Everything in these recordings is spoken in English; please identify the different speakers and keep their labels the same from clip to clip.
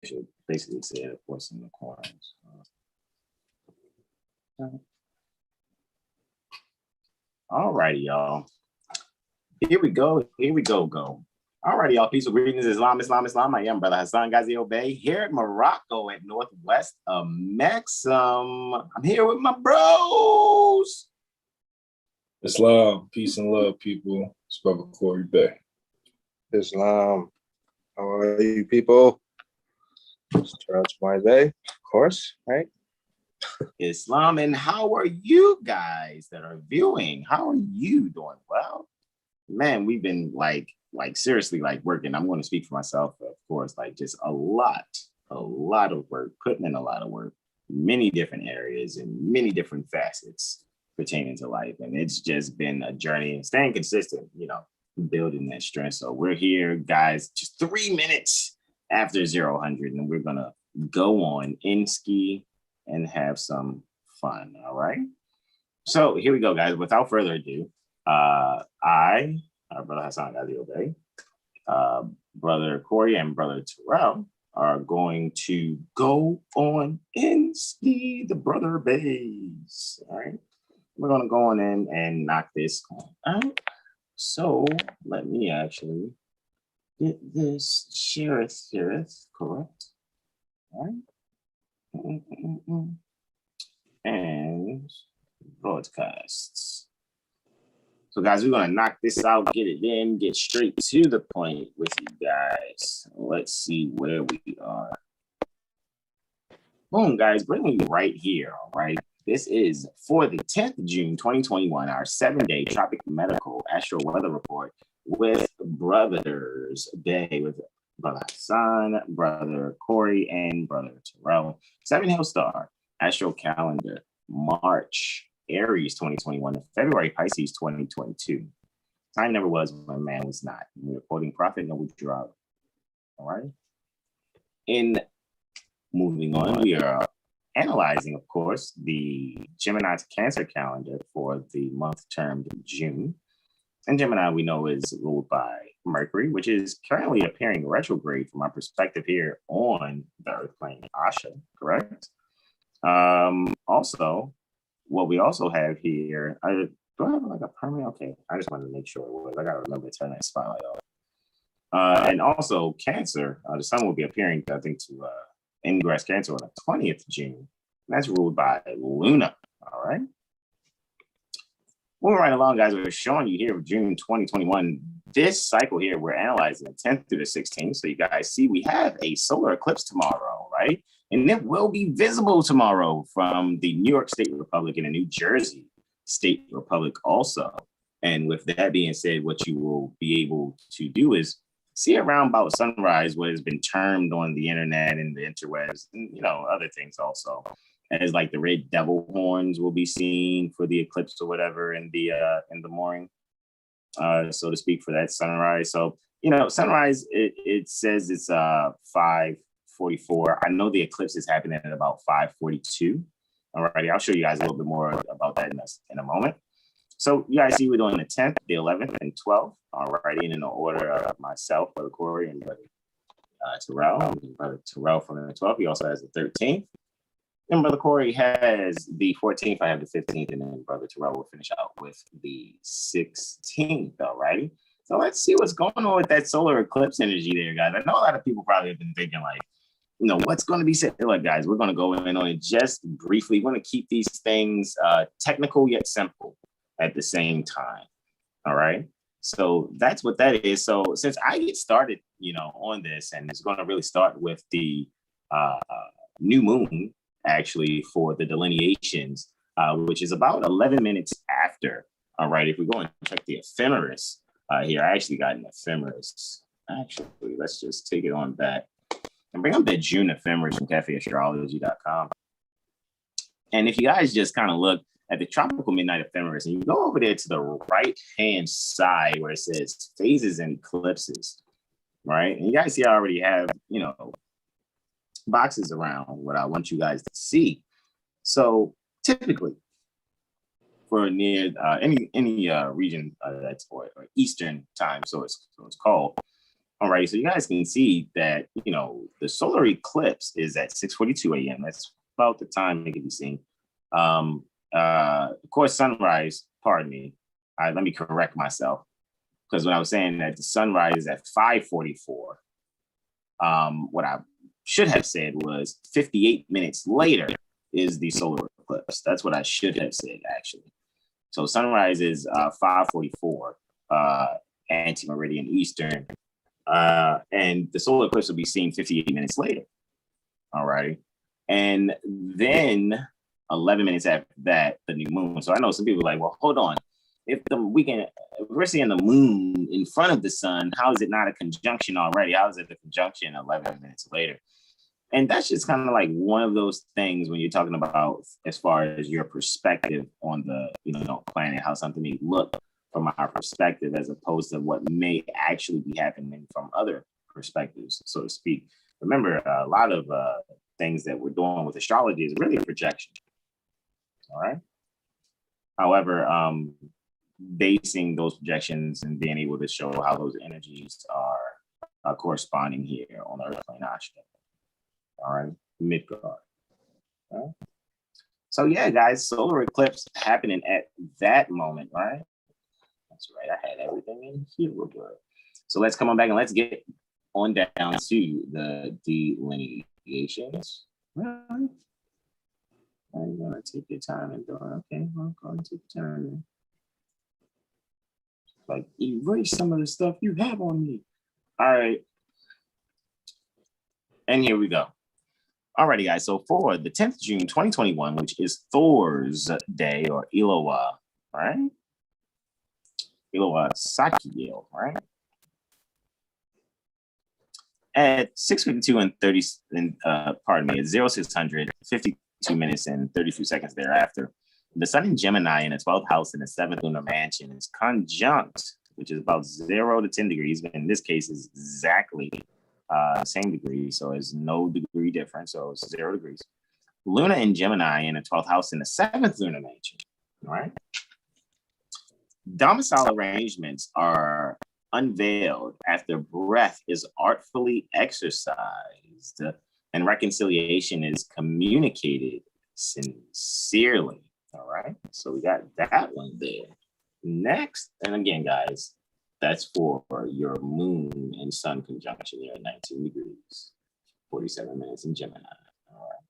Speaker 1: should basically say it, of course, in the corners. All righty, y'all. Here we go. Go. All righty, y'all. Peace and greetings, Islam. I am Brother Hasan Ghaziel Bey here at Morocco at northwest of Maxim. I'm here with my bros.
Speaker 2: Islam, peace and love, people. It's Brother Horary Bey.
Speaker 3: Islam, how are you, people? It's Terrell Tamari Bey, of course, right?
Speaker 1: Islam, and how are you guys that are viewing? How are you doing? Well, man, we've been like seriously working. I'm going to speak for myself, of course, just a lot of work, putting in a lot of work, many different areas and many different facets pertaining to life. And it's just been a journey and staying consistent, building that strength. So we're here, guys, just 3 minutes after 0-100, and we're going to go on in ski and have some fun. All right. So here we go, guys. Without further ado, Brother Hasan Ghaziel Bey, Brother Corey, and Brother Terrell are going to go on in ski the Brother Bays. All right. We're going to go on in and knock this out. So let me actually get this shareth, correct? All right. And broadcasts. So guys, we're gonna knock this out, get it in, get straight to the point with you guys. Let's see where we are. Boom, guys, bringing you right here. All right, this is for the 10th of June 2021, our 7-day tropic medical astro weather report with Brothers Bey, with Brother Hasan, Brother Corey, and Brother Terrell. 7 Hill Star, Astro Calendar, March, Aries 2021, and February, Pisces 2022. Time never was when man was not. We're quoting Prophet, no withdrawal. All right. In moving on, we are analyzing, of course, the Gemini to Cancer calendar for the month termed June. And Gemini, we know, is ruled by Mercury, which is currently appearing retrograde from our perspective here on the Earth plane, Asha, correct? Also, what we also have here, do I have a permanent? Okay, I just wanted to make sure it was. I got to remember to turn that spotlight off. And also, Cancer, the sun will be appearing, I think, to ingress Cancer on the 20th of June. And that's ruled by Luna, all right? Moving right along, guys, we're showing you here June 2021. This cycle here, we're analyzing the 10th through the 16th. So you guys see we have a solar eclipse tomorrow, right? And it will be visible tomorrow from the New York State Republic and the New Jersey State Republic also. And with that being said, what you will be able to do is see around about sunrise, what has been termed on the internet and the interwebs, and other things also, as the red devil horns will be seen for the eclipse or whatever in the morning, so to speak, for that sunrise. So sunrise, it says it's 5:44. I know the eclipse is happening at about 5:42. Alrighty, I'll show you guys a little bit more about that in a moment. So you guys see we're doing the 10th, the 11th, and 12th. Alrighty, and in the order of myself, Brother Corey, and Brother Terrell. And Brother Terrell from the 12th. He also has the 13th. And Brother Corey has the 14th. I have the 15th, and then Brother Terrell will finish out with the 16th. Alrighty. So let's see what's going on with that solar eclipse energy there, guys. I know a lot of people probably have been thinking what's going to be said? Look, guys, we're going to go in on it just briefly. We're going to keep these things technical yet simple at the same time. All right. So that's what that is. So since I get started, on this, and it's going to really start with the new moon, actually, for the delineations, which is about 11 minutes after. All right. If we go and check the ephemeris here, I actually got an ephemeris. Actually, let's just take it on back and bring up that June ephemeris from cafeastrology.com. And if you guys just kind of look at the tropical midnight ephemeris, and you go over there to the right-hand side where it says phases and eclipses, right? And you guys see I already have, boxes around what I want you guys to see. So typically, for near any region that's or Eastern time, so it's called, All right, so you guys can see that, you know, the solar eclipse is at 6:42 a.m. That's about the time it can be seen. Of course, sunrise, pardon me. Let me correct myself. Because when I was saying that the sunrise is at 5:44, what I should have said was 58 minutes later is the solar eclipse. That's what I should have said, actually. So sunrise is 5:44 anti-meridian Eastern. And the solar eclipse will be seen 58 minutes later. All right. And then 11 minutes after that, the new moon. So I know some people are like, well, hold on. If we're seeing the moon in front of the sun, how is it not a conjunction already? How is it a conjunction 11 minutes later? And that's just kind of like one of those things when you're talking about as far as your perspective on the, you know, planet, how something may look from our perspective, as opposed to what may actually be happening from other perspectives, so to speak. Remember, a lot of things that we're doing with astrology is really a projection. All right. However, basing those projections and being able to show how those energies are corresponding here on the Earth plane Ashta. All right, Midgard. All right. So yeah, guys, solar eclipse happening at that moment, right? That's right. I had everything in here. So let's come on back and let's get on down to the delineations. Really? I'm gonna take your time and do it. Okay, I'm going to take your time. Like erase some of the stuff you have on me. All right. And here we go. Alrighty, guys. So for the 10th of June, 2021, which is Thor's Day or Ilowa, right? Ilowa Sakiel, right? At 6:52 and 30, pardon me, at 0600, 52 minutes and 32 seconds thereafter, the sun in Gemini in the 12th house in the 7th lunar mansion is conjunct, which is about 0 to 10 degrees. But in this case, is exactly same degree. So there's no degree difference. So it's 0 degrees. Luna in Gemini in the 12th house in the 7th lunar mansion. All right. Domicile arrangements are unveiled after breath is artfully exercised and reconciliation is communicated sincerely. All right, so we got that one there. Next, and again, guys, that's for your moon and sun conjunction here at 19 degrees, 47 minutes in Gemini. All right.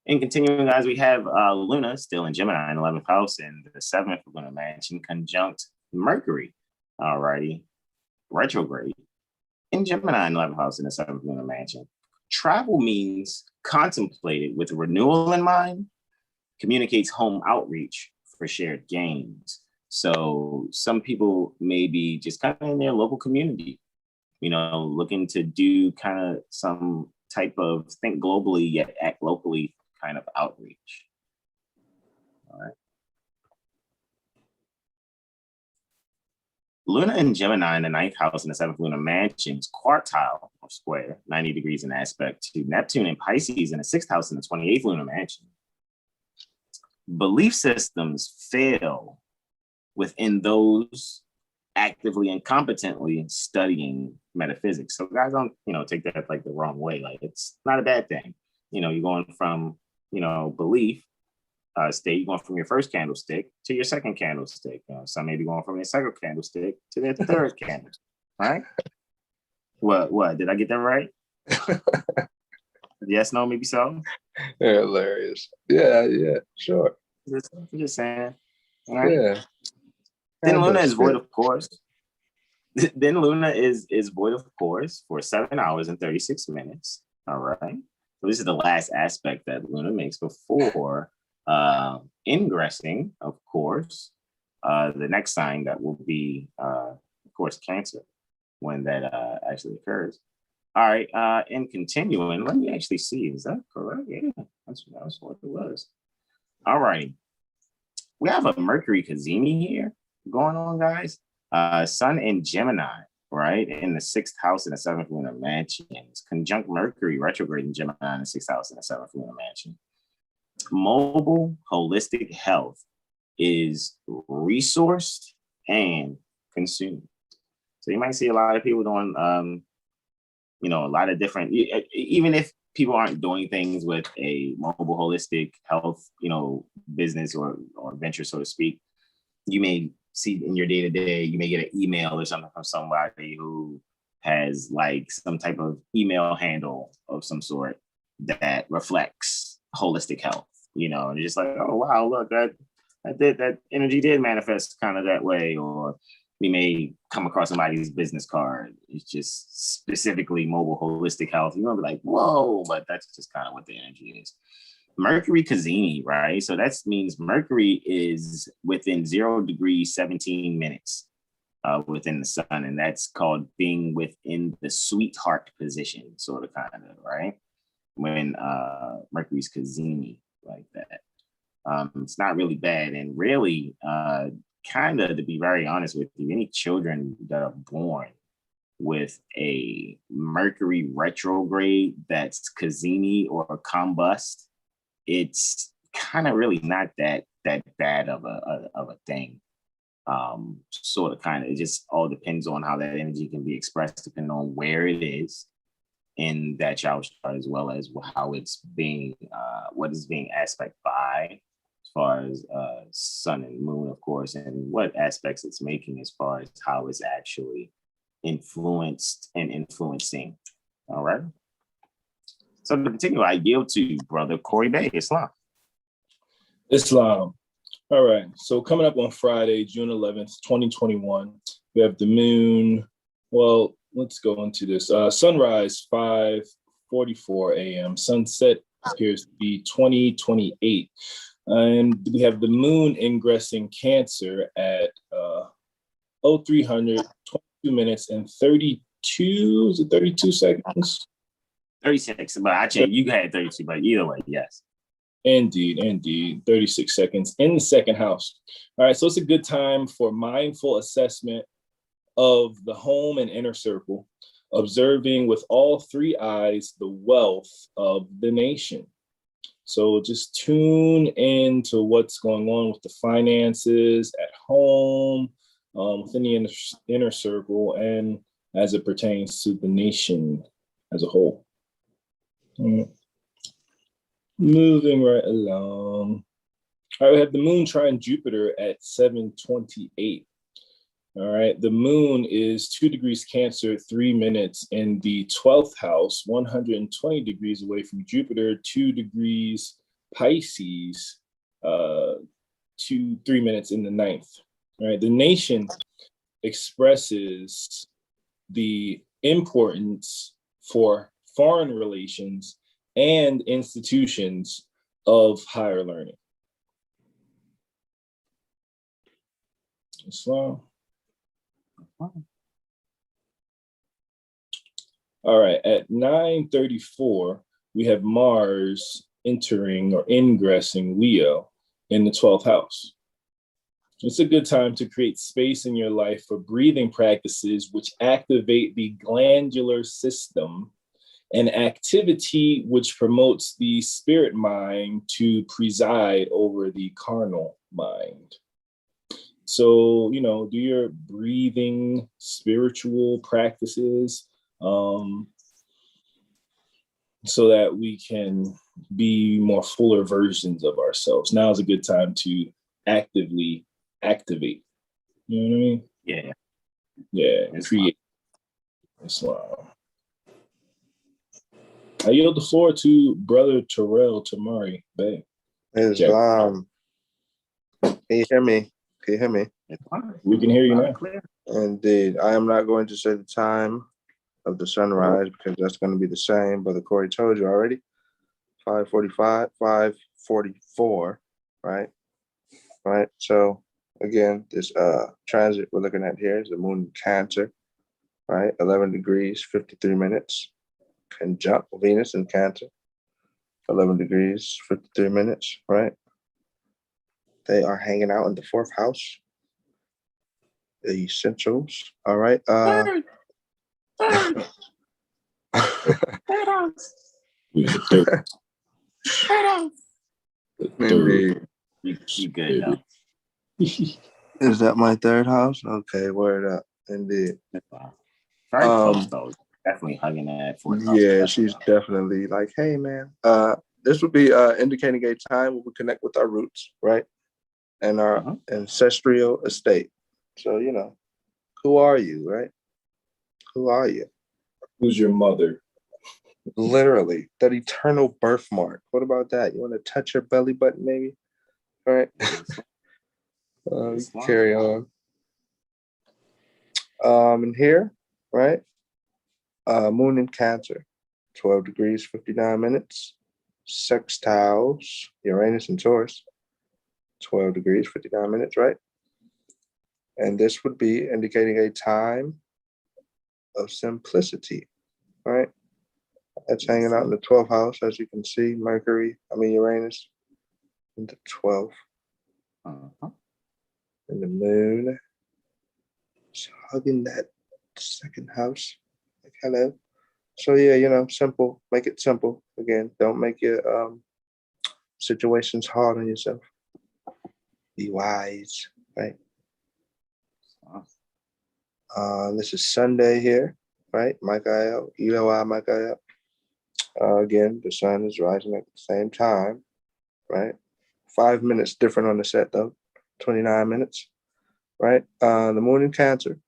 Speaker 1: And continuing, guys, we have Luna still in Gemini in 11th house and the 7th lunar mansion conjunct Mercury, all righty, retrograde in Gemini in 11th house in the 7th lunar mansion. Travel means contemplated with renewal in mind, communicates home outreach for shared gains. So some people may be just kind of in their local community, you know, looking to do kind of some type of think globally yet act locally kind of outreach. All right. Luna in Gemini in the 9th house in the 7th lunar mansion is quartile or square, 90 degrees in aspect to Neptune in Pisces in the 6th house in the 28th lunar mansion. Belief systems fail within those actively and competently studying metaphysics. So guys, don't, you know, take that like the wrong way. Like it's not a bad thing. You know, you're going from, you know, belief state, you're going from your first candlestick to your second candlestick. Some may be going from your second candlestick to their third candlestick, right? What? Did I get that right? Yes, no, maybe so?
Speaker 3: They're hilarious. Yeah, sure.
Speaker 1: Just saying. All right?
Speaker 3: Yeah.
Speaker 1: Then Luna is void, of course. Then Luna is void, of course, for 7 hours and 36 minutes. All right. So this is the last aspect that Luna makes before ingressing, of course, the next sign that will be, of course, Cancer when that actually occurs. All right, and continuing, let me actually see, is that correct? Yeah, that's what it was. All right, we have a Mercury Cazimi here going on, guys. Sun in Gemini, right, in the 6th house in the 7th lunar mansion. It's conjunct Mercury retrograde in Gemini in the 6th house in the 7th lunar mansion. Mobile holistic health is resourced and consumed. So you might see a lot of people doing, a lot of different, even if people aren't doing things with a mobile holistic health, business or venture, so to speak, you may see in your day-to-day, you may get an email or something from somebody who has like some type of email handle of some sort that reflects holistic health, and you're just like, oh wow, look, that energy did manifest kind of that way. Or we may come across somebody's business card, it's just specifically mobile holistic health. You're gonna be like, whoa, but that's just kind of what the energy is. Mercury Kazini, right? So that means Mercury is within 0 degrees 17 minutes within the sun, and that's called being within the sweetheart position, sort of, kind of, right? When Mercury's Kazini like that. It's not really bad, and really, kind of, to be very honest with you, any children that are born with a Mercury retrograde that's Kazini or combust, it's kind of really not that bad of a thing. Sort of, kind of, it just all depends on how that energy can be expressed, depending on where it is in that child's chart, as well as how it's being, what is being aspect by, as far as sun and moon, of course, and what aspects it's making as far as how it's actually influenced and influencing. All right. So to continue, I yield to Brother Corey Bey, Islam.
Speaker 2: Islam. All right. So coming up on Friday, June 11th, 2021, we have the moon. Well, let's go into this. Sunrise, 5:44 a.m. Sunset appears to be 20:28. And we have the moon ingressing Cancer at 0300, 22 minutes and 32 seconds?
Speaker 1: 36, but actually you had 32, but either way, yes.
Speaker 2: Indeed. 36 seconds in the second house. All right, so it's a good time for mindful assessment of the home and inner circle, observing with all three eyes the wealth of the nation. So just tune into what's going on with the finances at home, within the inner circle, and as it pertains to the nation as a whole. Moving right along. All right, we have the moon trine Jupiter at 7:28. All right, the moon is 2 degrees Cancer, 3 minutes in the 12th house, 120 degrees away from Jupiter, 2 degrees Pisces, 3 minutes in the 9th. All right, the nation expresses the importance for foreign relations and institutions of higher learning. Islam. All right, at 9:34, we have Mars entering or ingressing Leo in the 12th house. It's a good time to create space in your life for breathing practices which activate the glandular system, an activity which promotes the spirit mind to preside over the carnal mind. So, do your breathing spiritual practices so that we can be more fuller versions of ourselves. Now is a good time to actively activate. You know what I mean?
Speaker 1: Yeah.
Speaker 2: Yeah, and create. Islam. I yield the floor to Brother Terrell Tamari Bey.
Speaker 3: Islam. Can you hear me? Can you hear me?
Speaker 2: We can hear you now.
Speaker 3: Indeed. I am not going to say the time of the sunrise because that's going to be the same. Brother Corey told you already. 5:45, 5:44, right? Right. So again, this transit we're looking at here is the moon in Cancer, right? 11 degrees, 53 minutes. Conjunct Venus in Cancer, 11 degrees, 53 minutes, right? They are hanging out in the 4th house, the essentials, all right?
Speaker 1: Third house.
Speaker 3: Indeed.
Speaker 1: You good now.
Speaker 3: Is that my third house? Okay, word up. Indeed.
Speaker 1: Very close though. Definitely hugging that fourth house.
Speaker 3: Yeah, she's definitely like, hey man. This would be indicating a time where we connect with our roots, right? And our ancestral estate. So, who are you, right? Who are you?
Speaker 2: Who's your mother?
Speaker 3: Literally, that eternal birthmark. What about that? You want to touch your belly button, maybe? All right. Carry on. And here, right? Moon in Cancer, 12 degrees, 59 minutes. Sextiles, Uranus and Taurus, 12 degrees, 59 minutes, right? And this would be indicating a time of simplicity, right? That's hanging out in the 12th house, as you can see. Uranus in the 12th. And the moon is hugging that second house. Like, hello. So yeah, simple. Make it simple. Again, don't make your situations hard on yourself. Be wise, right? This is Sunday here, right? Michael, Eloi, Michael. Again, the sun is rising at the same time, right? 5 minutes different on the set though, 29 minutes, right? The moon in Cancer,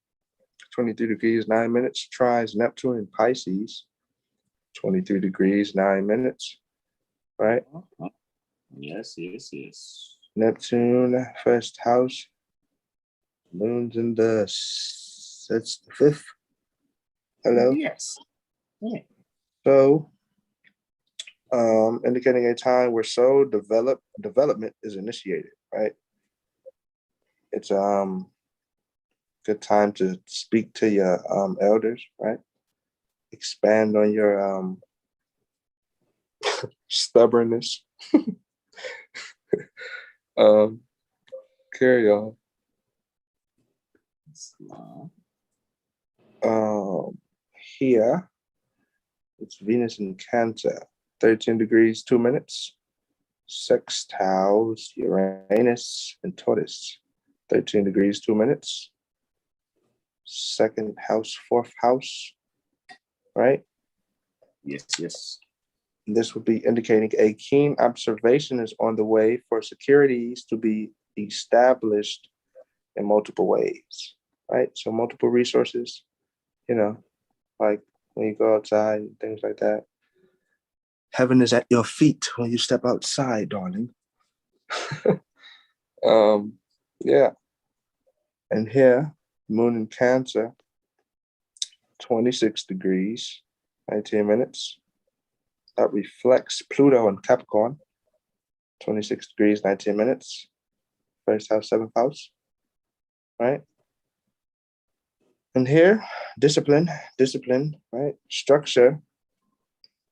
Speaker 3: 23 degrees, 9 minutes, trines Neptune in Pisces, 23 degrees, 9 minutes, right?
Speaker 1: Yes.
Speaker 3: Neptune, first house, moon's in that's the 5th. Hello?
Speaker 1: Yes. Yeah.
Speaker 3: So, indicating a time where soul development is initiated, right? It's good time to speak to your elders, right? Expand on your stubbornness. Carry on. Here, it's Venus in Cancer, 13 degrees, 2 minutes. Sextiles, Uranus and Taurus, 13 degrees, 2 minutes. Second house, 4th house, right?
Speaker 1: Yes.
Speaker 3: This would be indicating a keen observation is on the way for securities to be established in multiple ways, right? So multiple resources, like when you go outside and things like that. Heaven is at your feet when you step outside, darling. Yeah. And here, moon in Cancer, 26 degrees, 19 minutes. That reflects Pluto in Capricorn, 26 degrees, 19 minutes. First house, 7th house, right? And here, discipline, right? Structure,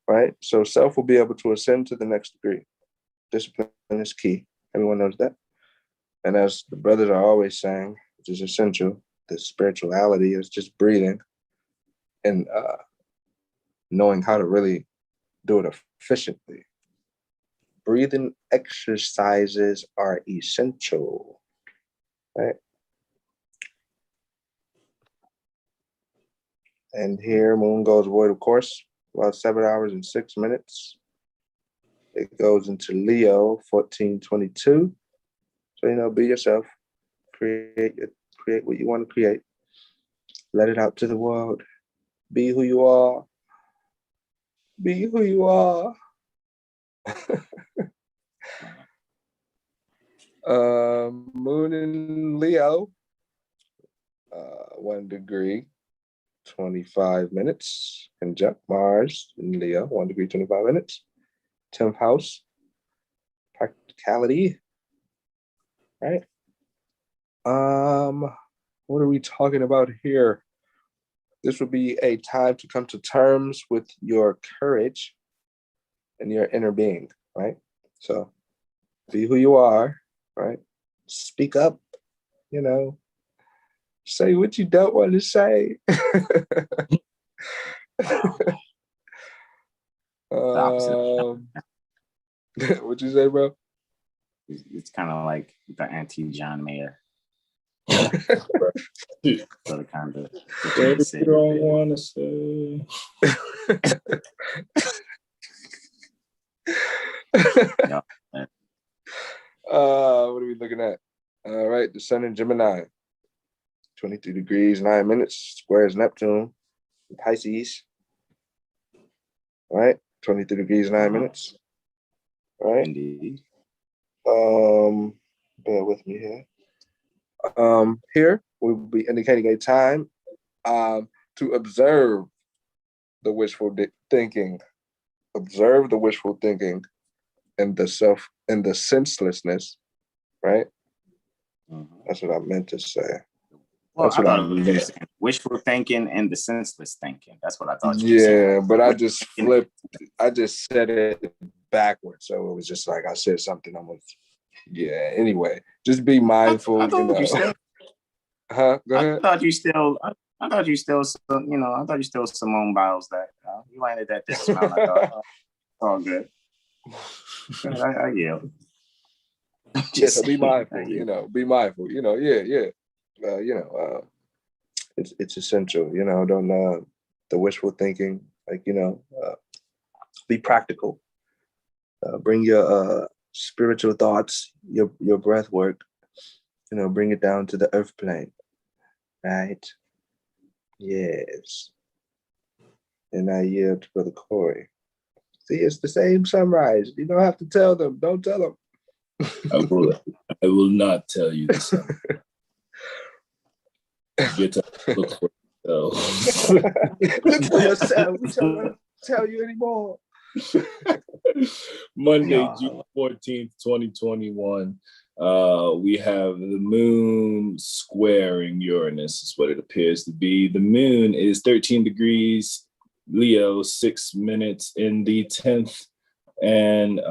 Speaker 3: right? So self will be able to ascend to the next degree. Discipline is key. Everyone knows that. And as the brothers are always saying, which is essential, the spirituality is just breathing and knowing how to really do it efficiently. Breathing exercises are essential, right? And here, moon goes void, of course, about 7 hours and 6 minutes. It goes into Leo, 1422. So, be yourself. Create what you want to create. Let it out to the world. Be who you are. Be who you are. Moon in Leo, 1 degree, 25 minutes. Conjunct Mars in Leo, 1 degree, 25 minutes. 10th house, practicality, right? What are we talking about here? This would be a time to come to terms with your courage and your inner being, right? So be who you are, right? Speak up, say what you don't want to say. What'd you say, bro?
Speaker 1: It's kind of like the anti-John Mayer. So the kind of
Speaker 2: You don't want to say.
Speaker 1: Yeah.
Speaker 3: What are we looking at? All right, the sun in Gemini, 23 degrees, 9 minutes, squares Neptune, Pisces. All right, 23 degrees, 9 minutes. All right.
Speaker 1: Indeed.
Speaker 3: Bear with me here. Here we'll be indicating a time to observe the wishful thinking. Observe the wishful thinking and the senselessness, right? That's what I meant to say.
Speaker 1: Well,
Speaker 3: That's
Speaker 1: I
Speaker 3: what
Speaker 1: thought
Speaker 3: I
Speaker 1: it was
Speaker 3: meant.
Speaker 1: just wishful thinking and the senseless thinking. That's what I thought you were saying.
Speaker 3: Yeah, but I just flipped. I just said it backwards, so it was just like I said something. Yeah. Anyway, just be mindful.
Speaker 1: I thought you still.
Speaker 3: Huh? Go ahead.
Speaker 1: I thought you still. I thought you still. I thought you still Simone Biles that. You landed that this amount. I thought, all good. I yield.
Speaker 3: So be mindful. Be mindful. It's essential. Don't the wishful thinking. Be practical. Bring your spiritual thoughts, your breath work. Bring it down to the earth plane. Right? Yes. And I yield to Brother Corey. See, it's the same sunrise. You don't have to tell them. Don't tell them.
Speaker 2: I will not tell you this. Get to look for yourself.
Speaker 3: Look for yourself. We don't tell you anymore.
Speaker 2: Monday, June 14th, 2021. We have the moon squaring Uranus, is what it appears to be. The moon is 13 degrees Leo, 6 minutes in the 10th. And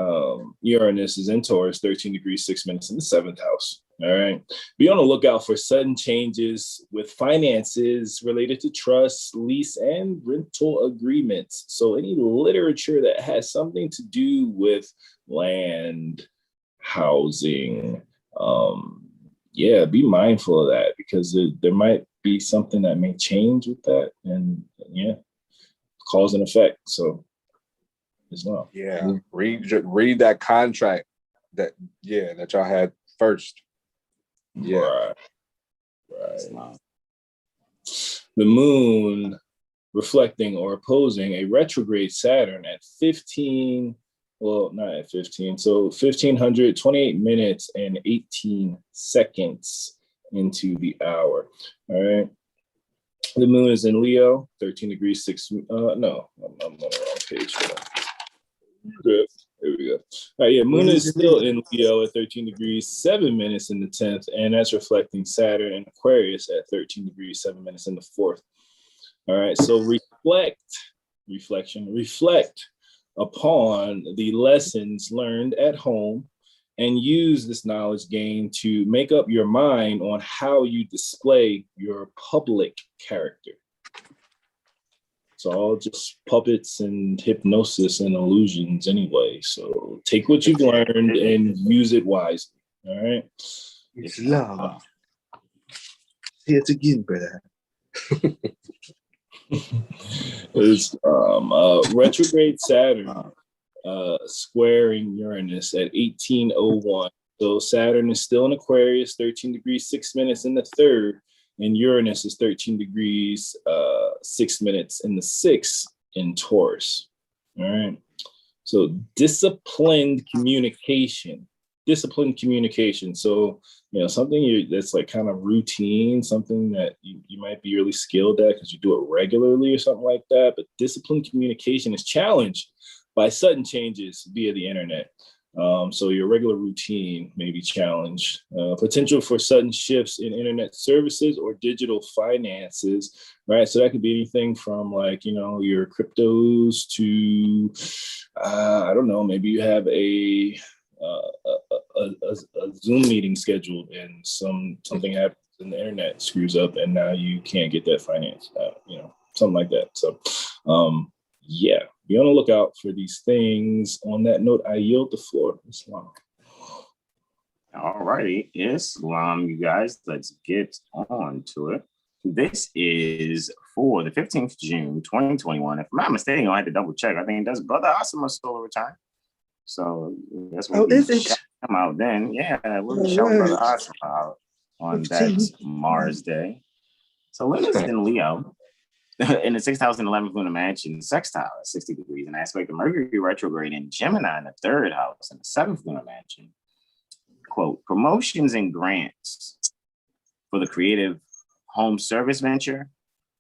Speaker 2: Uranus is in Taurus, 13 degrees, 6 minutes in the 7th house. All right. Be on the lookout for sudden changes with finances related to trusts, lease, and rental agreements. So any literature that has something to do with land, housing, be mindful of that, because there might be something that may change with that, and cause and effect. So as well.
Speaker 3: Yeah. Read that contract that y'all had first. Yeah.
Speaker 2: Right. The moon reflecting or opposing a retrograde Saturn at 1528 minutes and 18 seconds into the hour. All right. The moon is in Leo, 13 degrees, 6. I'm on the wrong page. Good. There we go. All right, moon is still in Leo at 13 degrees, 7 minutes in the 10th, and that's reflecting Saturn in Aquarius at 13 degrees, 7 minutes in the 4th. All right, so reflect upon the lessons learned at home and use this knowledge gained to make up your mind on how you display your public character. It's all just puppets and hypnosis and illusions anyway. So take what you've learned and use it wisely. All right.
Speaker 3: It's love. See it again, brother.
Speaker 2: It's retrograde Saturn squaring Uranus at 1801. So Saturn is still in Aquarius, 13 degrees, 6 minutes in the 3rd. And Uranus is 13 degrees, 6 minutes in the 6th in Taurus. All right. So disciplined communication. So, something that's like kind of routine, something that you might be really skilled at because you do it regularly or something like that. But disciplined communication is challenged by sudden changes via the internet. So your regular routine may be challenged. Potential for sudden shifts in internet services or digital finances, right? So that could be anything from your cryptos to, I don't know, maybe you have a Zoom meeting scheduled and something happens and the internet screws up and now you can't get that finance, something like that. So, be on the lookout for these things. On that note, I yield the floor. Islam.
Speaker 1: All righty, Islam, you guys. Let's get on to it. This is for the 15th June 2021. If I'm not mistaken, I had to double check. I think that's Brother Hasan Ghaziel return. So that's what we shout him out then. Yeah, we'll shout Brother Hasan out on that Mars Day. So Luna's in Leo in the 6th house and 11th lunar mansion, sextile at 60 degrees, and aspect of Mercury retrograde in Gemini in the 3rd house and the 7th lunar mansion. Quote, promotions and grants for the creative home service venture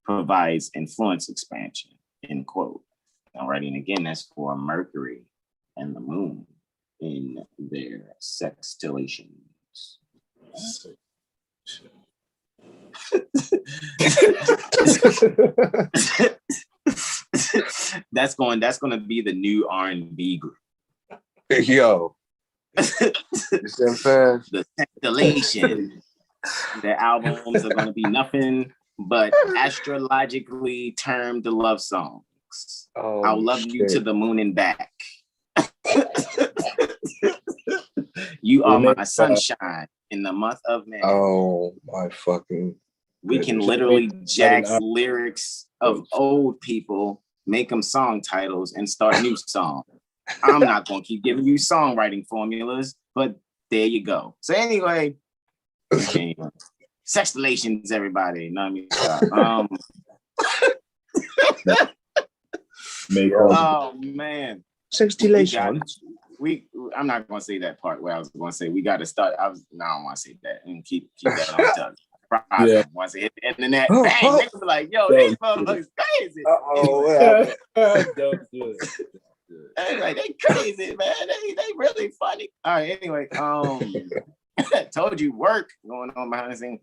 Speaker 1: provides influence expansion, end quote. All right, and again, that's for Mercury and the moon in their sextillations. that's going to be the new R&B group.
Speaker 3: Yo. The
Speaker 1: sextillation. Their albums are going to be nothing but astrologically termed love songs. Oh, I'll love you to the moon and back. You are my sunshine in the month of May.
Speaker 3: Oh my fucking.
Speaker 1: We can literally jack lyrics of old people, make them song titles, and start new songs. I'm not going to keep giving you songwriting formulas, but there you go. So anyway, sextillations, everybody. No, I mean, oh man,
Speaker 3: sextillations.
Speaker 1: I'm not going to say that part where I was going to say we got to start. I don't want to say that and keep that on the tongue. Yeah. Once it hit the internet, bang, niggas be like, yo, these motherfuckers crazy. Don't do it. Like, they crazy, man. They really funny. All right, anyway, told you work going on behind the scenes.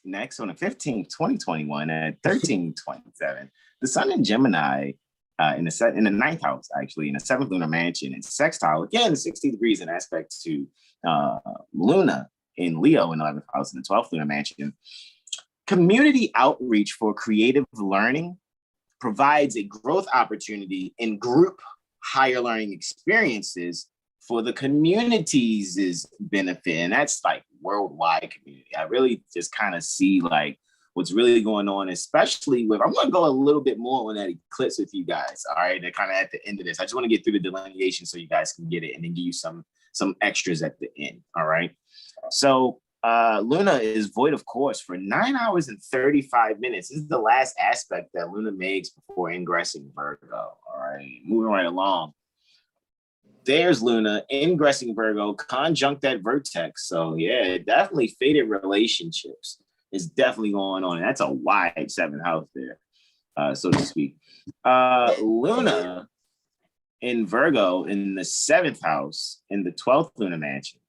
Speaker 1: Next on the 15th, 2021 at 13:27, the sun in Gemini in the 9th house, actually, in the 7th lunar mansion in sextile, again, 60 degrees in aspect to Luna in Leo in the 11th house in the 12th lunar mansion. Community outreach for creative learning provides a growth opportunity in group higher learning experiences for the community's benefit. And that's like worldwide community. I really just kind of see like what's really going on, especially with, I'm going to go a little bit more on that eclipse with you guys. All right. They're kind of at the end of this. I just want to get through the delineation so you guys can get it and then give you some extras at the end. All right. So Luna is void of course for 9 hours and 35 minutes. This is the last aspect that Luna makes before ingressing Virgo. All right, moving right along. There's Luna ingressing Virgo, conjunct that vertex. So yeah, definitely faded relationships is definitely going on. And that's a wide 7th house there, so to speak. Luna in Virgo in the 7th house in the 12th lunar mansion.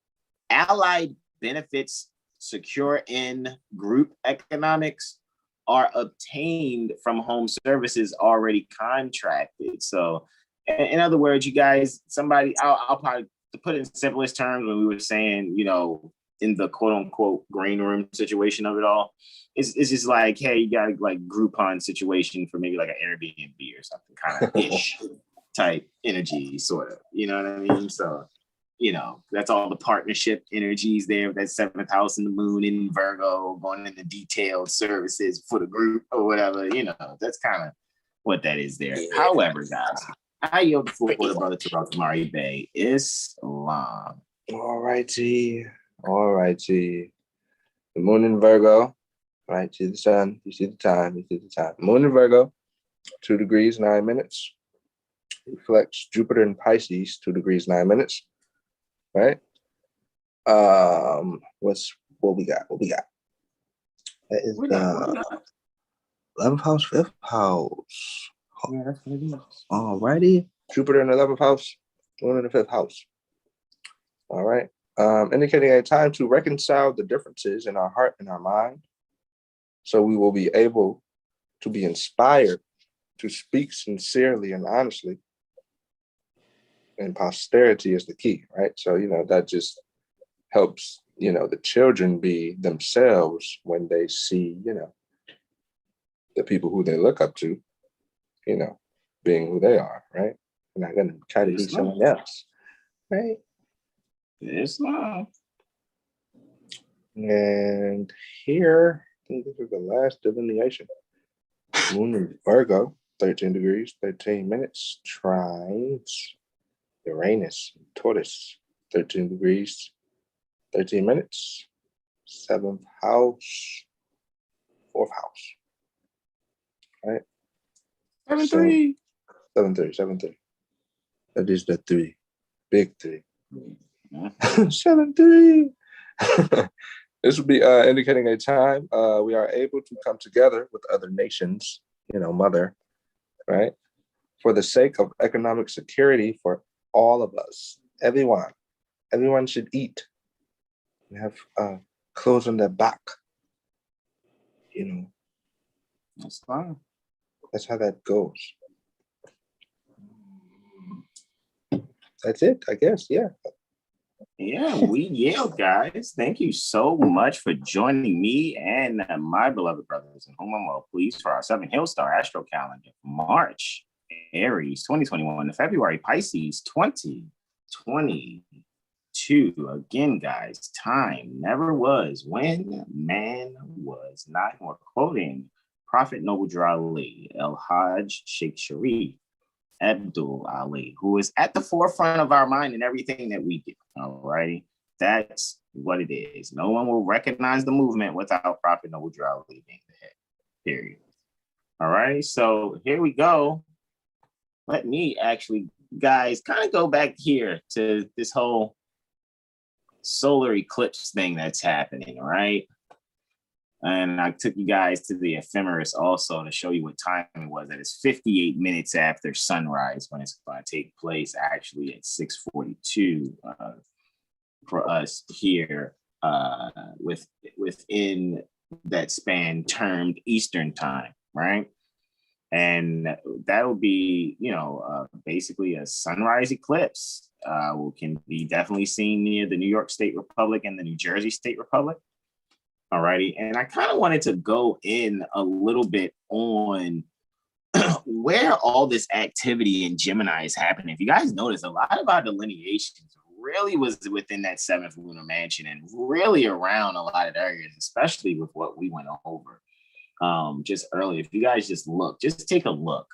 Speaker 1: Allied benefits secure in group economics are obtained from home services already contracted. So in other words, you guys, I'll probably, to put it in simplest terms, when we were saying, you know, in the quote unquote green room situation of it all, it's just like, hey, you got like Groupon situation for maybe like an Airbnb or something kind of ish type energy, sort of, you know what I mean? So, you know, that's all the partnership energies there. That 7th house and the moon in Virgo going into detailed services for the group or whatever, you know, that's kind of what that is there. Yeah. However, guys, I yield the floor to Brother Terrell Tamari Bey, Islam.
Speaker 3: All righty. The moon in Virgo, right? See the sun, you see the time. Moon in Virgo, 2 degrees, 9 minutes. Reflects Jupiter in Pisces, 2 degrees, 9 minutes. Right? What we got? That is the 11th house, 5th house. Yeah, that's what it is. Alrighty. Jupiter in the 11th house, Moon in the 5th house. All right. Indicating a time to reconcile the differences in our heart and our mind. So we will be able to be inspired to speak sincerely and honestly. And posterity is the key, right? So, you know, that just helps, you know, the children be themselves when they see, you know, the people who they look up to, you know, being who they are, right? They're not going to try to be someone else, right?
Speaker 1: It's not.
Speaker 3: And here, I think this is the last delineation. Moon in Virgo, 13 degrees, 13 minutes. Trines Uranus, Taurus, 13 degrees, 13 minutes. 7th house, 4th house. All right.
Speaker 1: 7-3.
Speaker 3: 7-3, 7-3. That is the 3. Big 3.
Speaker 1: Yeah.
Speaker 3: 7-3. This would be indicating a time we are able to come together with other nations, mother, right? For the sake of economic security for all of us, everyone. Everyone should eat. We have clothes on their back.
Speaker 1: That's fine.
Speaker 3: That's how that goes. That's it, I guess. Yeah.
Speaker 1: Yeah, we yield, guys. Thank you so much for joining me and my beloved brothers in whom I'm well pleased for our 7 Hill Star Astro Calendar. March, Aries 2021 to February, Pisces 2022. Again, guys, time never was when man was not. We're quoting Prophet Noble Ali, El Hajj Sheikh Sharif Abdul Ali, who is at the forefront of our mind in everything that we do. All righty. That's what it is. No one will recognize the movement without Prophet Noble Ali being the head. Period. All right. So here we go. Let me actually, guys, kind of go back here to this whole solar eclipse thing that's happening. All right. And I took you guys to the ephemeris also to show you what time it was. That is 58 minutes after sunrise when it's going to take place, actually at 6:42 for us here within that span termed Eastern time, right? And that will be, basically a sunrise eclipse. Can be definitely seen near the New York State Republic and the New Jersey State Republic. Alrighty, and I kind of wanted to go in a little bit on where all this activity in Gemini is happening. If you guys notice, a lot of our delineations really was within that 7th lunar mansion and really around a lot of areas, especially with what we went over just earlier. If you guys just take a look.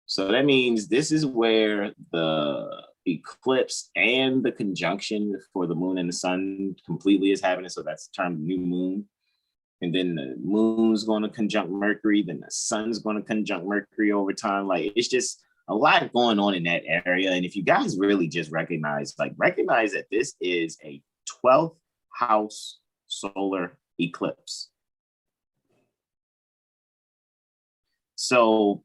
Speaker 1: So that means this is where the eclipse and the conjunction for the moon and the sun completely is happening. So that's termed new moon. And then the moon's going to conjunct Mercury. Then the sun's going to conjunct Mercury over time. Like, it's just a lot going on in that area. And if you guys really just recognize that this is a 12th house solar eclipse. So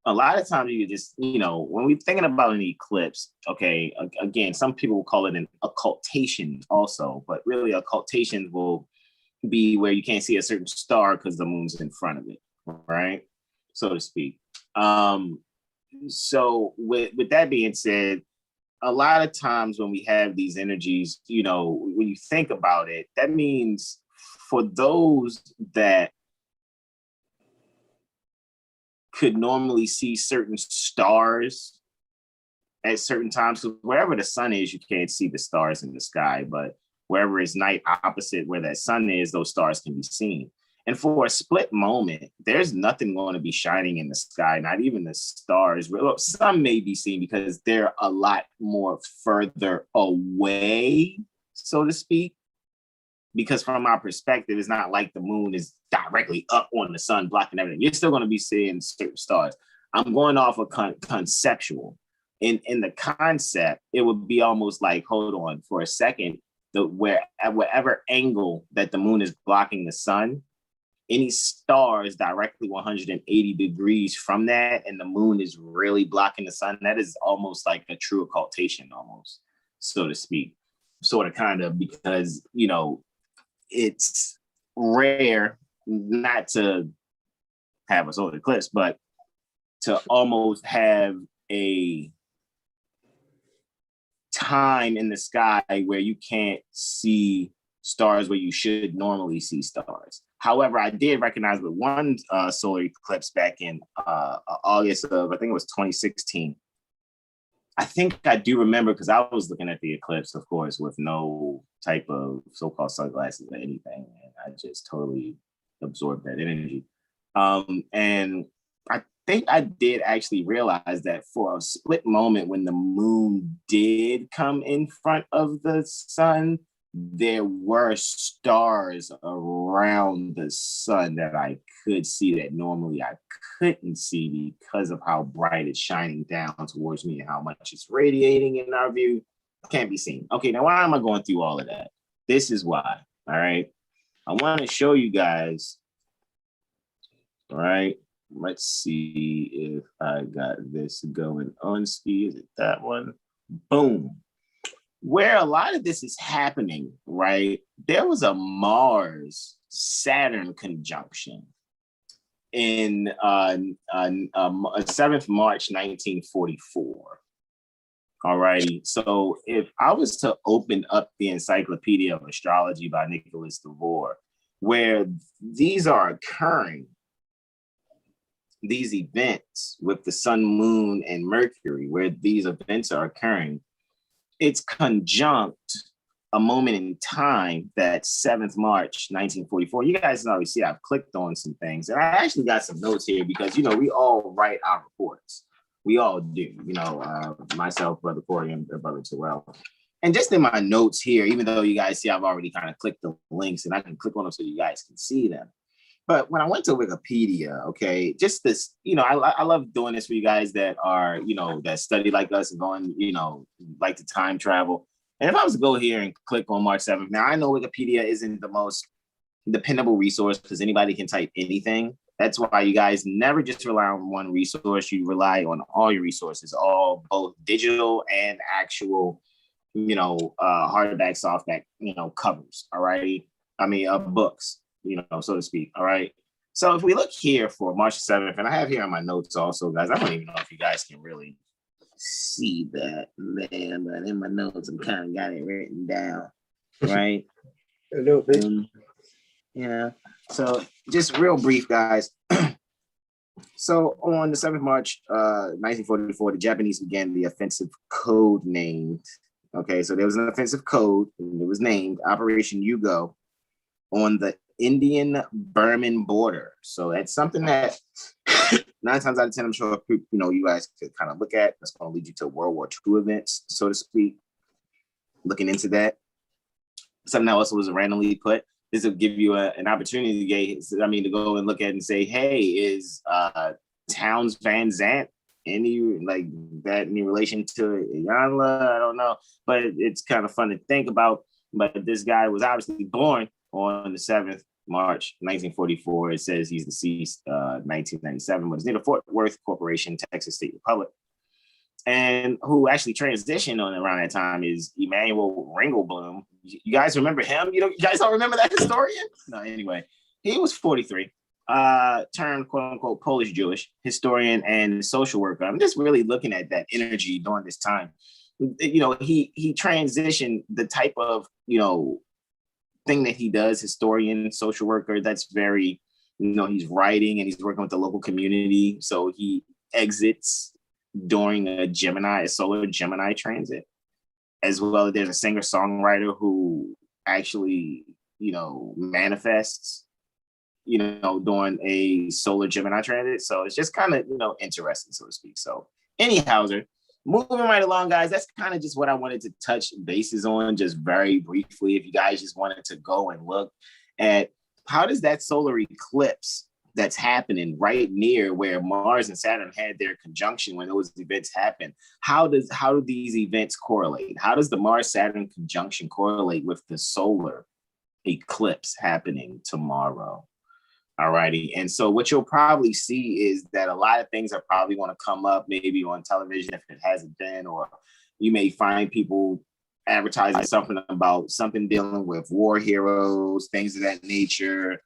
Speaker 1: a lot of times you just, when we're thinking about an eclipse, okay, again, some people will call it an occultation also, but really occultation will be where you can't see a certain star because the moon's in front of it, right? So to speak. So with that being said, a lot of times when we have these energies, when you think about it, that means for those that could normally see certain stars at certain times. So wherever the sun is, you can't see the stars in the sky, but wherever it's night opposite where that sun is, those stars can be seen. And for a split moment, there's nothing going to be shining in the sky, not even the stars. Some may be seen because they're a lot more further away, so to speak. Because from our perspective, it's not like the moon is directly up on the sun, blocking everything. You're still going to be seeing certain stars. I'm going off of conceptual. In the concept, it would be almost like, hold on for a second, at whatever angle that the moon is blocking the sun, any stars directly 180 degrees from that, and the moon is really blocking the sun, that is almost like a true occultation, almost, so to speak. Sort of, kind of, because, it's rare not to have a solar eclipse, but to almost have a time in the sky where you can't see stars where you should normally see stars. However, I did recognize with one solar eclipse back in August of, I think it was 2016. I think I do remember because I was looking at the eclipse, of course, with no type of so-called sunglasses or anything. And I just totally absorbed that energy. And I think I did actually realize that for a split moment when the moon did come in front of the sun, there were stars around the sun that I could see that normally I couldn't see because of how bright it's shining down towards me and how much it's radiating in our view. Can't be seen. Okay, now why am I going through all of that? This is why. All right. I want to show you guys. All right. Let's see if I got this going on ski. Is it that one? Boom. Where a lot of this is happening, right? There was a Mars-Saturn conjunction in 7th March 1944. All righty. So if I was to open up the Encyclopedia of Astrology by Nicholas DeVore, where these are occurring, these events with the sun, moon, and Mercury, where these events are occurring, it's conjunct a moment in time that 7th March 1944. You guys can already see I've clicked on some things, and I actually got some notes here because, you know, we all write our reports. We all do, you know, myself, Brother Corey, and Brother Terrell. And just in my notes here, even though you guys see I've already kind of clicked the links and I can click on them so you guys can see them. But when I went to Wikipedia, okay, just this, you know, I love doing this for you guys that are, you know, that study like us and going, you know, like to time travel. And if I was to go here and click on March 7th, now I know Wikipedia isn't the most dependable resource because anybody can type anything. That's why you guys never just rely on one resource. You rely on all your resources, all both digital and actual, you know, hardback, softback, you know, covers. All righty. I mean, books, you know, so to speak. All right. So if we look here for March 7th, and I have here on my notes also, guys, I don't even know if you guys can really see that, man, but in my notes, I'm kind of got it written down, right?
Speaker 3: A little bit.
Speaker 1: Yeah. So just real brief, guys. So on the 7th March, 1944, the Japanese began the offensive code named. Okay, so there was an offensive code, and it was named Operation Yugo on the Indian-Burman border. So that's something that 9 times out of 10, I'm sure, you know, you guys could kind of look at. That's going to lead you to World War II events, so to speak. Looking into that. Something that also was randomly put. This will give you an opportunity to go and look at it and say, hey, is Towns Van Zandt any like that in relation to Yanla? I don't know, but it's kind of fun to think about. But this guy was obviously born on the 7th March 1944. It says he's deceased 1997, but it's near the Fort Worth Corporation, Texas State Republic. And who actually transitioned on around that time is Emanuel Ringelblum. You guys remember him? You guys don't remember that historian? No, anyway, he was 43, turned quote unquote Polish Jewish historian and social worker. I'm just really looking at that energy during this time. You know, he transitioned the type of, you know, thing that he does, historian, social worker. That's very, you know, he's writing and he's working with the local community. So he exits during a solar Gemini transit, as well as there's a singer-songwriter who actually, you know, manifests, you know, during a solar Gemini transit. So it's just kind of, you know, interesting, so to speak. So anyhow, moving right along, guys, that's kind of just what I wanted to touch bases on just very briefly. If you guys just wanted to go and look at how does that solar eclipse that's happening right near where Mars and Saturn had their conjunction when those events happen, how do these events correlate? How does the Mars-Saturn conjunction correlate with the solar eclipse happening tomorrow? All righty. And so what you'll probably see is that a lot of things are probably going to come up maybe on television if it hasn't been, or you may find people advertising something about something dealing with war heroes, things of that nature.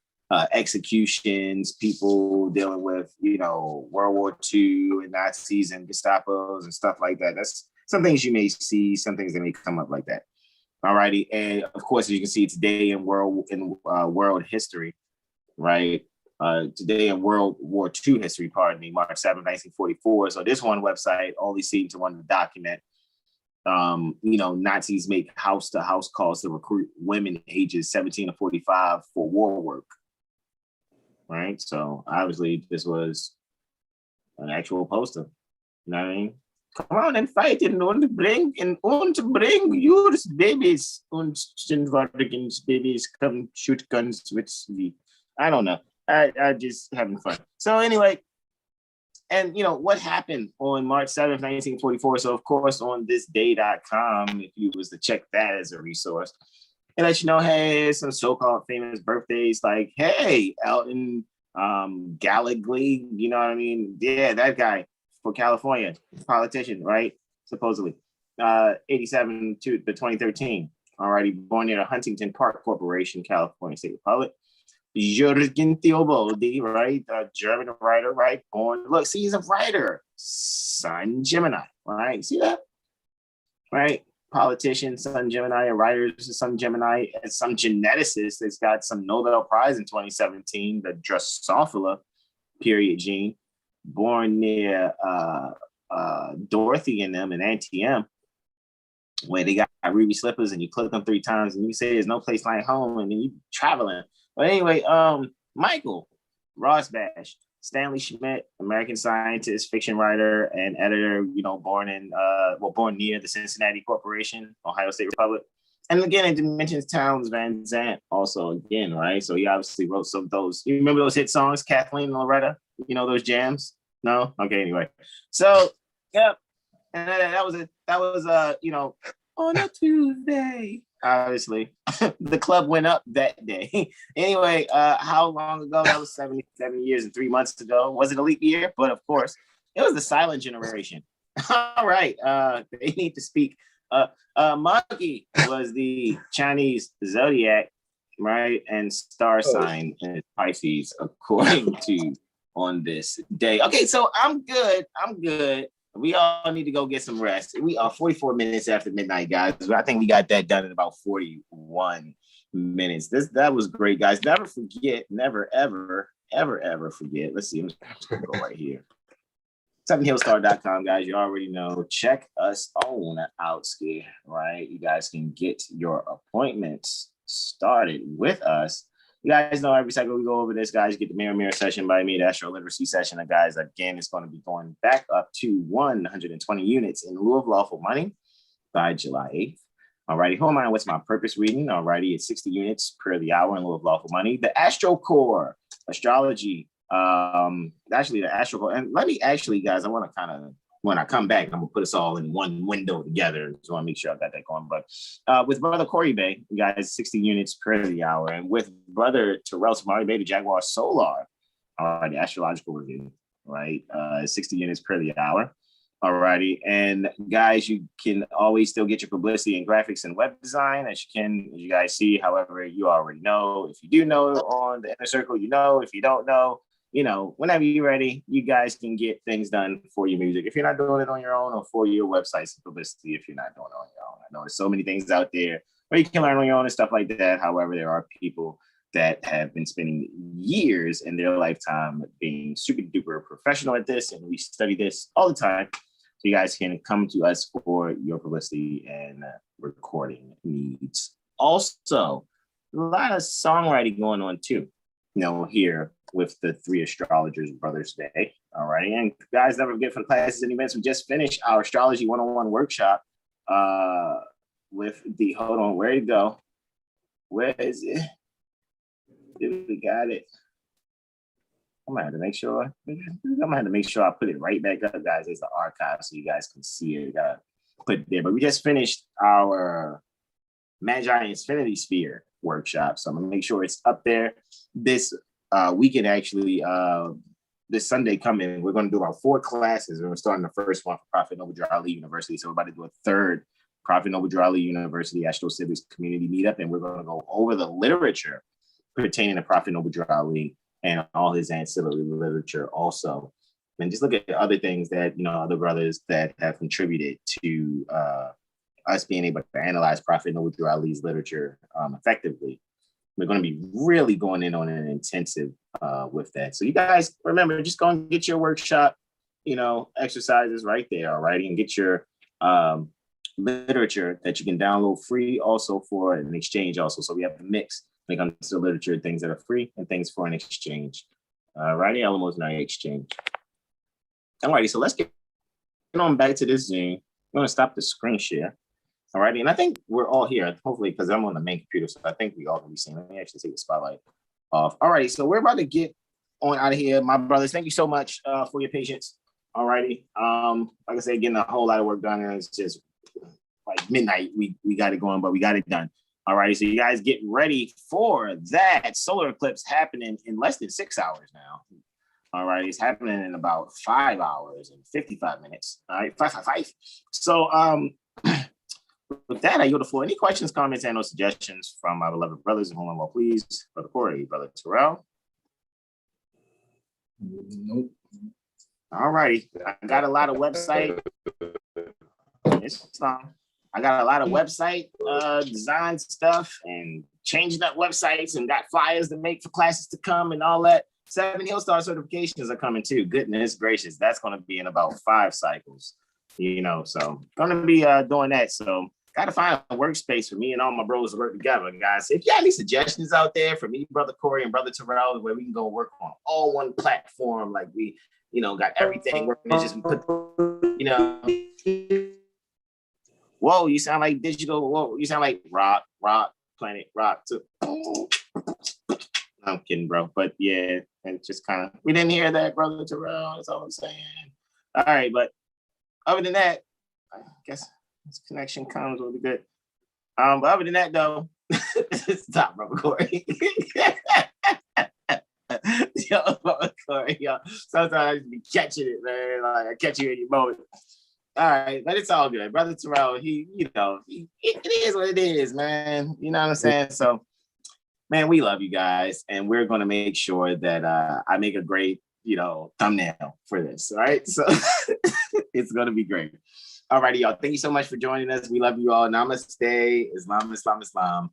Speaker 1: Executions, people dealing with, you know, World War II and Nazis and Gestapos and stuff like that. That's some things you may see, some things that may come up like that. All righty. And of course, as you can see today in world history, right? today in World War II history, pardon me, March 7th, 1944. So this one website only seemed to want to document, Nazis make house-to-house calls to recruit women ages 17 to 45 for war work, right? So obviously this was an actual poster, you know what I mean? Come on and fight und bring yours babies und Wardigens babies come shoot guns with me. I don't know. I just having fun. So anyway, and what happened on March 7th, 1944. So of course on thisday.com, if you was to check that as a resource, it lets you know, hey, some so-called famous birthdays like, hey, Elton Gallagly, you know what I mean? Yeah, that guy for California, politician, right? Supposedly. 87 to the 2013. Alrighty, born near the Huntington Park Corporation, California State Republic. Jürgen Theobaldi, right? A German writer, right? Born, look, see, he's a writer. Sun Gemini, right? See that? Right? Politician, Sun Gemini, a writer, Sun Gemini, and some geneticist that's got some Nobel Prize in 2017, the Drosophila period gene, born near Dorothy and them in Antiem, where they got ruby slippers and you click them 3 times and you say there's no place like home and then you traveling. But anyway, Michael Rosbash, Stanley Schmidt, American scientist, fiction writer, and editor, born near the Cincinnati Corporation, Ohio State Republic. And again, it mentions Towns Van Zandt also again, right? So he obviously wrote some of those. You remember those hit songs, Kathleen and Loretta? Those jams? No? Okay, anyway. So, yep. And that was on a Tuesday. Obviously, the club went up that day. Anyway, how long ago? That was 77 years and 3 months ago. Was it a leap year? But of course, it was the silent generation. All right. They need to speak. Monkey was the Chinese zodiac, right? And star sign is Pisces, according to on this day. Okay, so I'm good. We all need to go get some rest. We are 44 minutes after midnight, guys. I think we got that done in about 41 minutes. That was great, guys. Never forget, never, ever, ever, ever forget. Let's see. I'm just going to go right here. 7hillstar.com, guys. You already know. Check us on out, right? You guys can get your appointments started with us. You guys know every cycle we go over this, guys, you get the mirror session by me, the AstroLiteracy session. And guys, again, it's going to be going back up to 120 units in lieu of lawful money by July 8th. Alrighty, who am I? What's my purpose reading? Alrighty, it's 60 units per the hour in lieu of lawful money. The AstroCore, astrology, actually the AstroCore. And let me actually, guys, I want to kind of, when I come back, I'm going to put us all in one window together. Just want to make sure I got that going. But with Brother Corey Bey, you guys, 60 units per the hour. And with Brother Terrell Tamari Bey, the JaguarSolar, the astrological review, right? 60 units per the hour. All righty. And guys, you can always still get your publicity and graphics and web design as you guys see. However, you already know. If you do know on the inner circle, you know. If you don't know, whenever you're ready, you guys can get things done for your music. If you're not doing it on your own, or for your websites and publicity, if you're not doing it on your own. I know there's so many things out there where you can learn on your own and stuff like that. However, there are people that have been spending years in their lifetime being super duper professional at this, and we study this all the time. So you guys can come to us for your publicity and recording needs. Also, a lot of songwriting going on too, here with the 3 astrologers brothers today. All right. And guys, never forget, for the classes and events, we just finished our astrology 101 workshop with the, hold on, where to go? Where is it? We got it. I'm gonna have to make sure I put it right back up, guys, as the archive so you guys can see it. Put it there. But we just finished our Magi Infinity Sphere workshop. So I'm gonna make sure it's up there. This weekend, actually, this Sunday coming, we're gonna do about 4 classes. We're starting the first one for Prophet Noble Drew Ali University. So we're about to do a 3rd Prophet Noble Drew Ali University AstroCivics community meetup, and we're gonna go over the literature pertaining to Prophet Noble Drew Ali and all his ancillary literature also. And just look at other things that, other brothers that have contributed to us being able to analyze Prophet Noble Drew Ali's literature effectively. We're going to be really going in on an intensive with that. So you guys remember, just go and get your workshop, exercises right there, all right? And get your literature that you can download free also for an exchange also. So we have a mix when it comes to literature, things that are free and things for an exchange. Writing Alamos and our exchange. All righty, so let's get on back to this Zoom. I'm going to stop the screen share. All righty, and I think we're all here, hopefully, because I'm on the main computer, so I think we all can be seen. Let me actually take the spotlight off. All righty, so we're about to get on out of here. My brothers, thank you so much for your patience. All righty. Like I said, getting a whole lot of work done, and it's just like midnight. We got it going, but we got it done. All righty, so you guys get ready for that solar eclipse happening in less than 6 hours now. All right, it's happening in about 5 hours and 55 minutes. All right, 555. So with that, I yield the floor. Any questions, comments, and or suggestions from my beloved brothers and whom I'm well pleased? Brother Horary, Brother Terrell.
Speaker 2: Nope.
Speaker 1: All righty, I got a lot of website. I got a lot of website design stuff and changing up websites and got flyers to make for classes to come and all that. 7 Hill Star certifications are coming too. Goodness gracious, that's going to be in about 5 cycles. So going to be doing that. So got to find a workspace for me and all my bros to work together, guys. If you have any suggestions out there for me, Brother Corey and Brother Terrell, where we can go work on all one platform, like we, got everything working. It's just we put, Whoa, you sound like digital. Whoa, you sound like rock, planet, rock too. I'm kidding, bro. But yeah, and just kind of, we didn't hear that, Brother Terrell. That's all I'm saying. All right, but other than that, I guess this connection comes will be good. But other than that, though, stop, Brother Corey. Brother Corey, sometimes I just be catching it, man. Like I catch you in your moment. All right, but it's all good. Brother Terrell, it is what it is, man. You know what I'm saying? So, man, we love you guys, and we're going to make sure that I make a great, thumbnail for this. All right, so it's going to be great. All righty, y'all. Thank you so much for joining us. We love you all. Namaste. Islam, Islam, Islam.